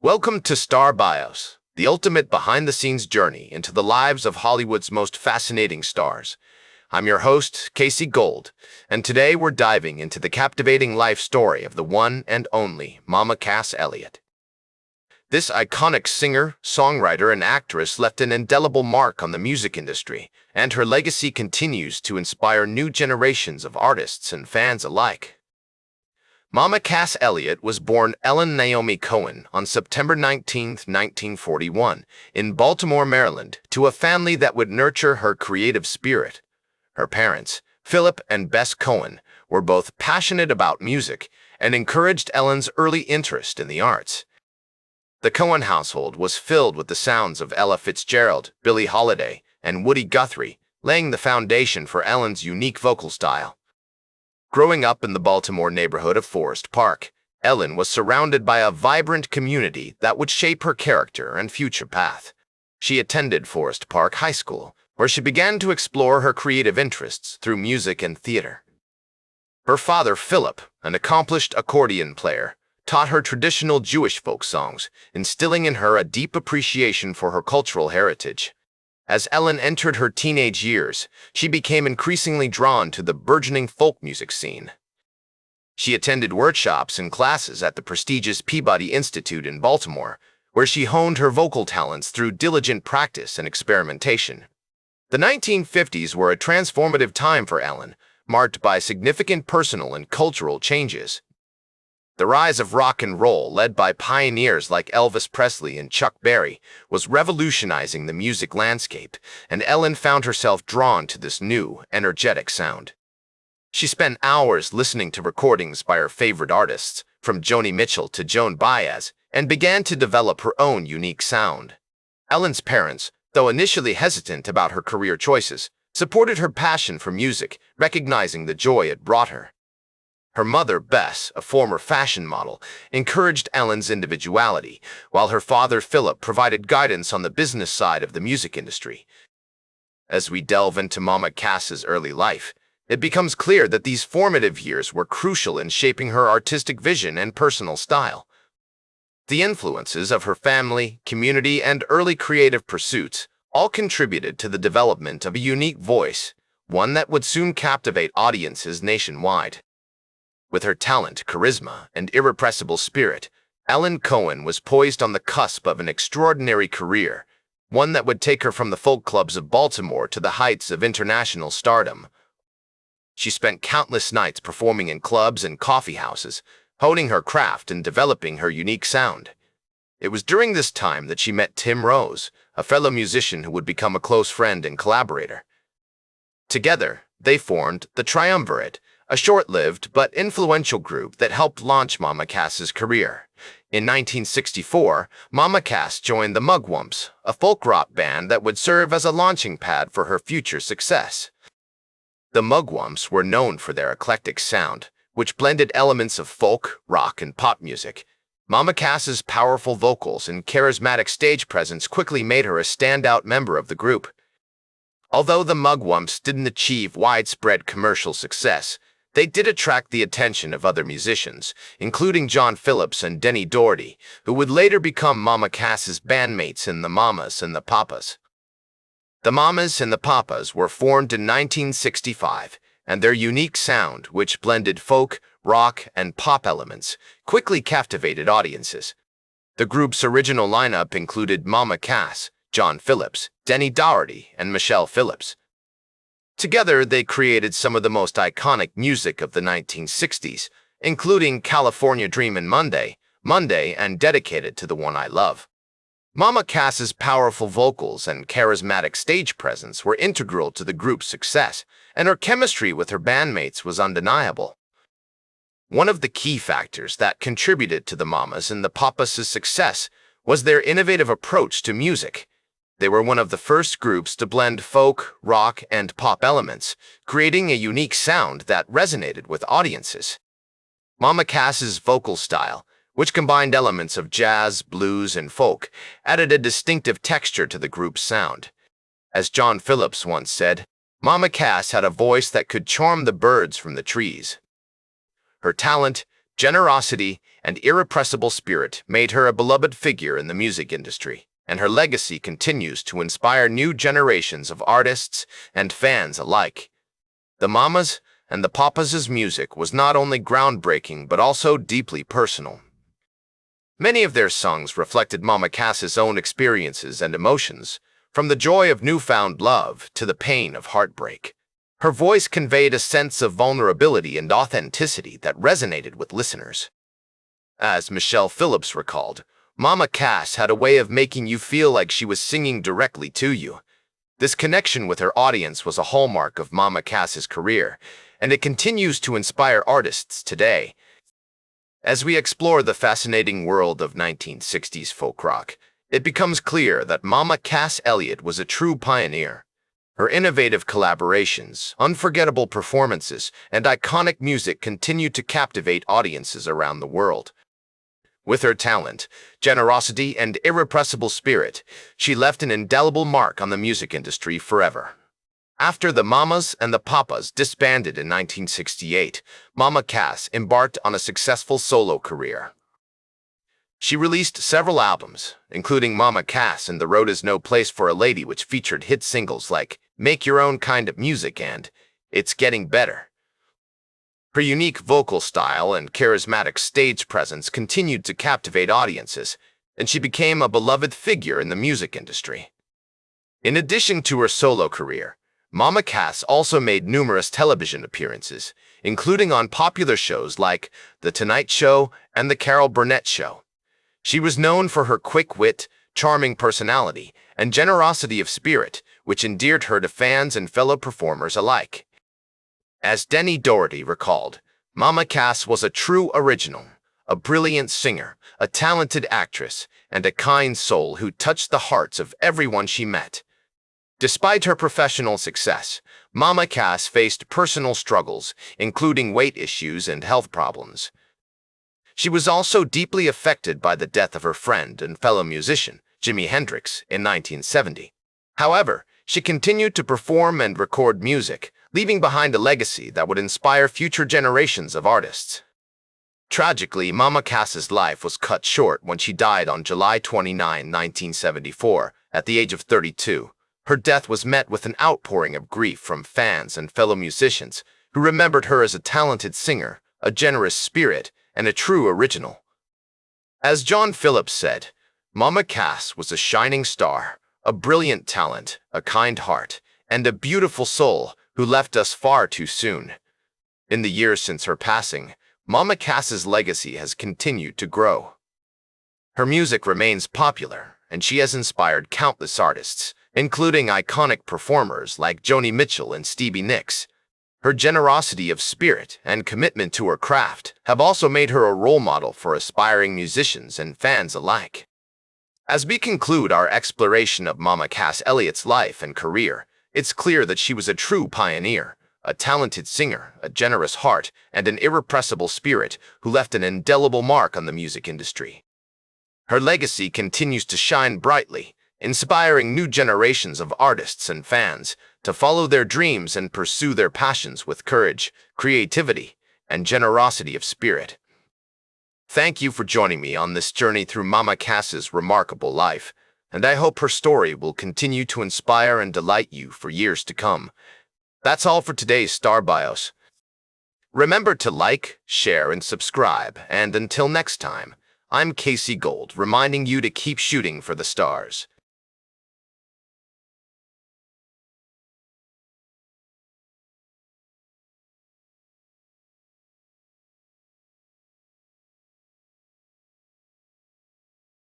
Welcome to Star Bios, the ultimate behind-the-scenes journey into the lives of Hollywood's most fascinating stars. I'm your host, Casey Gold, and today we're diving into the captivating life story of the one and only Mama Cass Elliot. This iconic singer, songwriter, and actress left an indelible mark on the music industry, and her legacy continues to inspire new generations of artists and fans alike. Mama Cass Elliot was born Ellen Naomi Cohen on September 19, 1941, in Baltimore, Maryland, to a family that would nurture her creative spirit. Her parents, Philip and Bess Cohen, were both passionate about music and encouraged Ellen's early interest in the arts. The Cohen household was filled with the sounds of Ella Fitzgerald, Billie Holiday, and Woody Guthrie, laying the foundation for Ellen's unique vocal style. Growing up in the Baltimore neighborhood of Forest Park, Ellen was surrounded by a vibrant community that would shape her character and future path. She attended Forest Park High School, where she began to explore her creative interests through music and theater. Her father, Philip, an accomplished accordion player, taught her traditional Jewish folk songs, instilling in her a deep appreciation for her cultural heritage. As Ellen entered her teenage years, she became increasingly drawn to the burgeoning folk music scene. She attended workshops and classes at the prestigious Peabody Institute in Baltimore, where she honed her vocal talents through diligent practice and experimentation. The 1950s were a transformative time for Ellen, marked by significant personal and cultural changes. The rise of rock and roll, led by pioneers like Elvis Presley and Chuck Berry, was revolutionizing the music landscape, and Ellen found herself drawn to this new, energetic sound. She spent hours listening to recordings by her favorite artists, from Joni Mitchell to Joan Baez, and began to develop her own unique sound. Ellen's parents, though initially hesitant about her career choices, supported her passion for music, recognizing the joy it brought her. Her mother, Bess, a former fashion model, encouraged Ellen's individuality, while her father, Philip, provided guidance on the business side of the music industry. As we delve into Mama Cass's early life, it becomes clear that these formative years were crucial in shaping her artistic vision and personal style. The influences of her family, community, and early creative pursuits all contributed to the development of a unique voice, one that would soon captivate audiences nationwide. With her talent, charisma, and irrepressible spirit, Ellen Cohen was poised on the cusp of an extraordinary career, one that would take her from the folk clubs of Baltimore to the heights of international stardom. She spent countless nights performing in clubs and coffee houses, honing her craft and developing her unique sound. It was during this time that she met Tim Rose, a fellow musician who would become a close friend and collaborator. Together, they formed the Triumvirate, a short-lived but influential group that helped launch Mama Cass's career. In 1964, Mama Cass joined the Mugwumps, a folk rock band that would serve as a launching pad for her future success. The Mugwumps were known for their eclectic sound, which blended elements of folk, rock, and pop music. Mama Cass's powerful vocals and charismatic stage presence quickly made her a standout member of the group. Although the Mugwumps didn't achieve widespread commercial success, they did attract the attention of other musicians, including John Phillips and Denny Doherty, who would later become Mama Cass's bandmates in the Mamas and the Papas. The Mamas and the Papas were formed in 1965, and their unique sound, which blended folk, rock, and pop elements, quickly captivated audiences. The group's original lineup included Mama Cass, John Phillips, Denny Doherty, and Michelle Phillips. Together, they created some of the most iconic music of the 1960s, including California Dreamin' Monday, and Dedicated to the One I Love. Mama Cass's powerful vocals and charismatic stage presence were integral to the group's success, and her chemistry with her bandmates was undeniable. One of the key factors that contributed to the Mamas and the Papas' success was their innovative approach to music. They were one of the first groups to blend folk, rock, and pop elements, creating a unique sound that resonated with audiences. Mama Cass's vocal style, which combined elements of jazz, blues, and folk, added a distinctive texture to the group's sound. As John Phillips once said, Mama Cass had a voice that could charm the birds from the trees. Her talent, Generosity and irrepressible spirit made her a beloved figure in the music industry, and her legacy continues to inspire new generations of artists and fans alike. The Mamas and the Papas' music was not only groundbreaking but also deeply personal. Many of their songs reflected Mama Cass's own experiences and emotions, from the joy of newfound love to the pain of heartbreak. Her voice conveyed a sense of vulnerability and authenticity that resonated with listeners. As Michelle Phillips recalled, Mama Cass had a way of making you feel like she was singing directly to you. This connection with her audience was a hallmark of Mama Cass's career, and it continues to inspire artists today. As we explore the fascinating world of 1960s folk rock, it becomes clear that Mama Cass Elliot was a true pioneer. Her innovative collaborations, unforgettable performances, and iconic music continue to captivate audiences around the world. With her talent, generosity, and irrepressible spirit, she left an indelible mark on the music industry forever. After the Mamas and the Papas disbanded in 1968, Mama Cass embarked on a successful solo career. She released several albums, including Mama Cass and The Road Is No Place for a Lady, which featured hit singles like Make Your Own Kind of Music and It's Getting Better. Her unique vocal style and charismatic stage presence continued to captivate audiences, and she became a beloved figure in the music industry. In addition to her solo career, Mama Cass also made numerous television appearances, including on popular shows like The Tonight Show and The Carol Burnett Show. She was known for her quick wit, charming personality, and generosity of spirit, which endeared her to fans and fellow performers alike. As Denny Doherty recalled, Mama Cass was a true original, a brilliant singer, a talented actress, and a kind soul who touched the hearts of everyone she met. Despite her professional success, Mama Cass faced personal struggles, including weight issues and health problems. She was also deeply affected by the death of her friend and fellow musician, Jimi Hendrix, in 1970. However, she continued to perform and record music, leaving behind a legacy that would inspire future generations of artists. Tragically, Mama Cass's life was cut short when she died on July 29, 1974, at the age of 32. Her death was met with an outpouring of grief from fans and fellow musicians who remembered her as a talented singer, a generous spirit, and a true original. As John Phillips said, Mama Cass was a shining star, a brilliant talent, a kind heart, and a beautiful soul who left us far too soon. In the years since her passing, Mama Cass's legacy has continued to grow. Her music remains popular, and she has inspired countless artists, including iconic performers like Joni Mitchell and Stevie Nicks. Her generosity of spirit and commitment to her craft have also made her a role model for aspiring musicians and fans alike. As we conclude our exploration of Mama Cass Elliot's life and career, it's clear that she was a true pioneer, a talented singer, a generous heart, and an irrepressible spirit who left an indelible mark on the music industry. Her legacy continues to shine brightly, inspiring new generations of artists and fans to follow their dreams and pursue their passions with courage, creativity, and generosity of spirit. Thank you for joining me on this journey through Mama Cass's remarkable life, and I hope her story will continue to inspire and delight you for years to come. That's all for today's Star Bios. Remember to like, share, and subscribe, and until next time, I'm Casey Gold, reminding you to keep shooting for the stars.